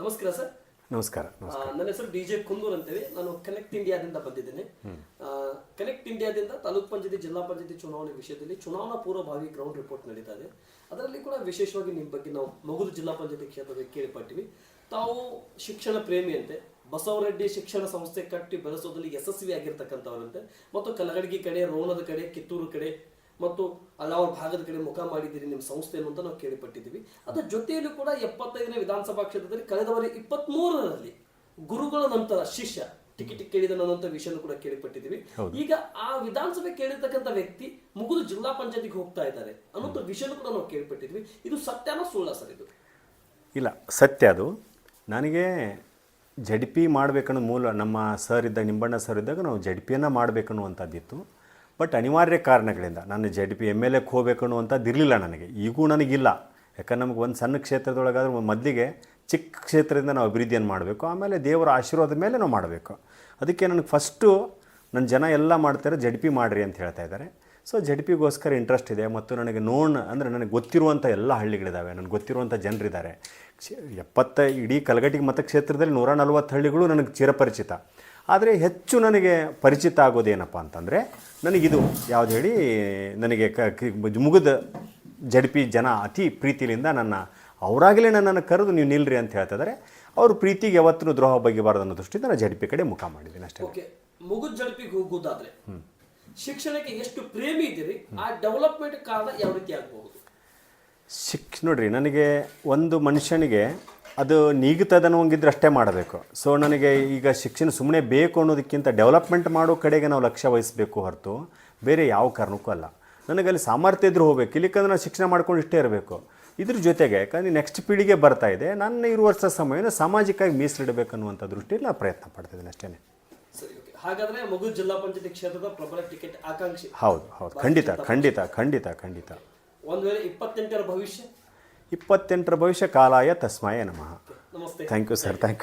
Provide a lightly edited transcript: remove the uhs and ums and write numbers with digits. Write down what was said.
ನಮಸ್ಕಾರ ಸರ್. ನಮಸ್ಕಾರ. ನನ್ನ ಹೆಸರು DJ ಕುಂದೂರ್ ಅಂತೇಳಿ. ನಾನು ಕನೆಕ್ಟ್ ಇಂಡಿಯಾದಿಂದ ಬಂದಿದ್ದೇನೆ. ಕನೆಕ್ಟ್ ಇಂಡಿಯಾದಿಂದ ತಾಲೂಕ್ ಪಂಚಾಯತಿ ಜಿಲ್ಲಾ ಪಂಚಾಯತಿ ಚುನಾವಣೆ ವಿಷಯದಲ್ಲಿ ಚುನಾವಣಾ ಪೂರ್ವಭಾವಿ ಗ್ರೌಂಡ್ ರಿಪೋರ್ಟ್ ನಡೀತಾ ಇದೆ. ಅದರಲ್ಲಿ ಕೂಡ ವಿಶೇಷವಾಗಿ ನಿಮ್ಮ ಬಗ್ಗೆ ನಾವು ಮಗುದು ಜಿಲ್ಲಾ ಪಂಚಾಯತಿ ಕ್ಷೇತ್ರದ ಕೇಳಿಪಟ್ಟಿವಿ. ತಾವು ಶಿಕ್ಷಣ ಪ್ರೇಮಿಯಂತೆ, ಬಸವರೆಡ್ಡಿ ಶಿಕ್ಷಣ ಸಂಸ್ಥೆ ಕಟ್ಟಿ ಬೆಳೆಸೋದ್ರಲ್ಲಿ ಯಶಸ್ವಿ ಆಗಿರ್ತಕ್ಕಂಥವರಂತೆ, ಮತ್ತು ಕಲಗಡಗಿ ಕಡೆ, ರೋಣದ ಕಡೆ, ಕಿತ್ತೂರು ಕಡೆ ಮತ್ತು ಅಲ್ಲಾವರ ಭಾಗದ ಕಡೆ ಮುಖ ಮಾಡಿದ್ದೀರಿ ನಿಮ್ಮ ಸಂಸ್ಥೆಯನ್ನು ಅಂತ ನಾವು ಕೇಳಿಪಟ್ಟಿದ್ದೀವಿ. ಅದರ ಜೊತೆಯಲ್ಲೂ ಕೂಡ 75ನೇ ವಿಧಾನಸಭಾ ಕ್ಷೇತ್ರದಲ್ಲಿ ಕಳೆದ ಬಾರಿ 23ರಲ್ಲಿ ಗುರುಗಳ ನಂತರ ಶಿಷ್ಯ ಟಿಕೆಟ್ ಕೇಳಿದ ಅನ್ನುವಂಥ ವಿಷಯ ಕೂಡ ಕೇಳಿಪಟ್ಟಿದ್ದೀವಿ. ಈಗ ಆ ವಿಧಾನಸಭೆ ಕೇಳಿರ್ತಕ್ಕಂಥ ವ್ಯಕ್ತಿ ಮುಗಿದು ಜಿಲ್ಲಾ ಪಂಚಾಯತಿಗೆ ಹೋಗ್ತಾ ಇದ್ದಾರೆ ಅನ್ನೋಂಥ ವಿಷಯ ಕೂಡ ನಾವು ಕೇಳಿಪಟ್ಟಿದ್ವಿ. ಇದು ಸತ್ಯನಾ ಸುಳ್ಳ ಸರ್? ಇದು ಇಲ್ಲ, ಸತ್ಯ. ಅದು ನನಗೆ ZP ಮಾಡಬೇಕನ್ನೋ ಮೂಲ ನಮ್ಮ ಸರ್ ಇದ್ದಾಗ, ನಿಂಬಣ್ಣ ಸರ್ ಇದ್ದಾಗ ನಾವು ZPಯನ್ನು ಮಾಡಬೇಕನ್ನುವಂಥದ್ದಿತ್ತು. ಬಟ್ ಅನಿವಾರ್ಯ ಕಾರಣಗಳಿಂದ ನಾನು ZP MLA ಹೋಗ್ಬೇಕನ್ನುವಂಥದ್ದು ಇರಲಿಲ್ಲ ನನಗೆ. ಈಗೂ ನನಗಿಲ್ಲ. ಯಾಕಂದ್ರೆ ನಮಗೆ ಒಂದು ಸಣ್ಣ ಕ್ಷೇತ್ರದೊಳಗಾದ್ರೆ ಮೊದಲಿಗೆ ಚಿಕ್ಕ ಕ್ಷೇತ್ರದಿಂದ ನಾವು ಅಭಿವೃದ್ಧಿಯನ್ನು ಮಾಡಬೇಕು, ಆಮೇಲೆ ದೇವರ ಆಶೀರ್ವಾದ ಮೇಲೆ ನಾವು ಮಾಡಬೇಕು. ಅದಕ್ಕೆ ನನಗೆ ಫಸ್ಟು ನನ್ನ ಜನ ಎಲ್ಲ ಮಾಡ್ತಾರೆ ZP ಮಾಡಿರಿ ಅಂತ ಹೇಳ್ತಾ ಇದ್ದಾರೆ. ಸೊ ZPಗೋಸ್ಕರ ಇಂಟ್ರೆಸ್ಟ್ ಇದೆ. ಮತ್ತು ನನಗೆ ಅಂದರೆ ನನಗೆ ಗೊತ್ತಿರುವಂಥ ಎಲ್ಲ ಹಳ್ಳಿಗಳಿದ್ದಾವೆ, ನನಗೆ ಗೊತ್ತಿರುವಂಥ ಜನರಿದ್ದಾರೆ. ಇಡೀ ಕಲಘಟಗಿ ಮತಕ್ಷೇತ್ರದಲ್ಲಿ 140 ಹಳ್ಳಿಗಳು ನನಗೆ ಚಿರಪರಿಚಿತ. ಆದರೆ ಹೆಚ್ಚು ನನಗೆ ಪರಿಚಿತ ಆಗೋದೇನಪ್ಪ ಅಂತಂದರೆ ನನಗಿದು ಯಾವ್ದು ಹೇಳಿ, ನನಗೆ ಮುಗಿದ ZP ಜನ ಅತಿ ಪ್ರೀತಿಯಿಂದ ಅವರಾಗಲೇ ನನ್ನನ್ನು ಕರೆದು ನೀವು ನಿಲ್ರಿ ಅಂತ ಹೇಳ್ತಾ ಇದ್ದಾರೆ. ಅವ್ರ ಪ್ರೀತಿಗೆ ಯಾವತ್ತೂ ದ್ರೋಹ ಬಗೆಬಾರ್ದು ಅನ್ನೋ ದೃಷ್ಟಿಯಿಂದ ನಾನು ZP ಕಡೆ ಮುಖ ಮಾಡಿದ್ದೀನಿ ಅಷ್ಟೇ. ಓಕೆ, ಮುಗುದ್ ಜಡ್ಪಿಗೆ ಹೋಗೋದಾದ್ರೆ ಶಿಕ್ಷಣಕ್ಕೆ ಎಷ್ಟು ಪ್ರೇಮಿ ಇದ್ದೀರಿ, ಆ ಡೆವಲಪ್ಮೆಂಟ್ ಕಾರಣ ಯಾವ ರೀತಿ ಆಗಬಹುದು? ನೋಡ್ರಿ, ನನಗೆ ಒಂದು ಮನುಷ್ಯನಿಗೆ ಅದು ನೀಗುತ್ತದನ್ನೋಂಗಿದ್ರೆ ಅಷ್ಟೇ ಮಾಡಬೇಕು. ಸೊ ನನಗೆ ಈಗ ಶಿಕ್ಷಣ ಸುಮ್ಮನೆ ಬೇಕು ಅನ್ನೋದಕ್ಕಿಂತ ಡೆವಲಪ್ಮೆಂಟ್ ಮಾಡೋ ಕಡೆಗೆ ನಾವು ಲಕ್ಷ್ಯ ವಹಿಸಬೇಕು ಹೊರತು ಬೇರೆ ಯಾವ ಕಾರಣಕ್ಕೂ ಅಲ್ಲ. ನನಗಲ್ಲಿ ಸಾಮರ್ಥ್ಯ ಇದ್ರೂ ಹೋಗ್ಬೇಕು, ಇಲ್ಲಿಕ್ಕಂದ್ರೆ ನಾನು ಶಿಕ್ಷಣ ಮಾಡ್ಕೊಂಡು ಇಷ್ಟೇ ಇರಬೇಕು. ಇದ್ರ ಜೊತೆಗೆ ಯಾಕಂದರೆ ನೆಕ್ಸ್ಟ್ ಪೀಳಿಗೆ ಬರ್ತಾ ಇದೆ, ನನ್ನ ಇರುವಷ್ಟು ಸಮಯನ ಸಾಮಾಜಿಕವಾಗಿ ಮೀಸಲಿಡಬೇಕನ್ನುವಂಥ ದೃಷ್ಟಿಯಲ್ಲಿ ನಾನು ಪ್ರಯತ್ನ ಪಡ್ತಿದ್ದೀನಿ ಅಷ್ಟೇ. ಸರಿ, ಓಕೆ. ಹಾಗಾದರೆ ಮಗು ಜಿಲ್ಲಾ ಪಂಚಾಯತಿ ಕ್ಷೇತ್ರದ ಪ್ರಬಲ ಟಿಕೆಟ್ ಆಕಾಂಕ್ಷಿ? ಹೌದು ಹೌದು, ಖಂಡಿತ ಖಂಡಿತ ಖಂಡಿತ ಖಂಡಿತ. ಒಂದು ವೇಳೆ 28ರ ಭವಿಷ್ಯ? 28ರ ಭವಿಷ್ಯ ಕಾಲಾಯ ತಸ್ಮಾಯ ನಮಃ. ನಮಸ್ತೆ. Thank you sir, thank you.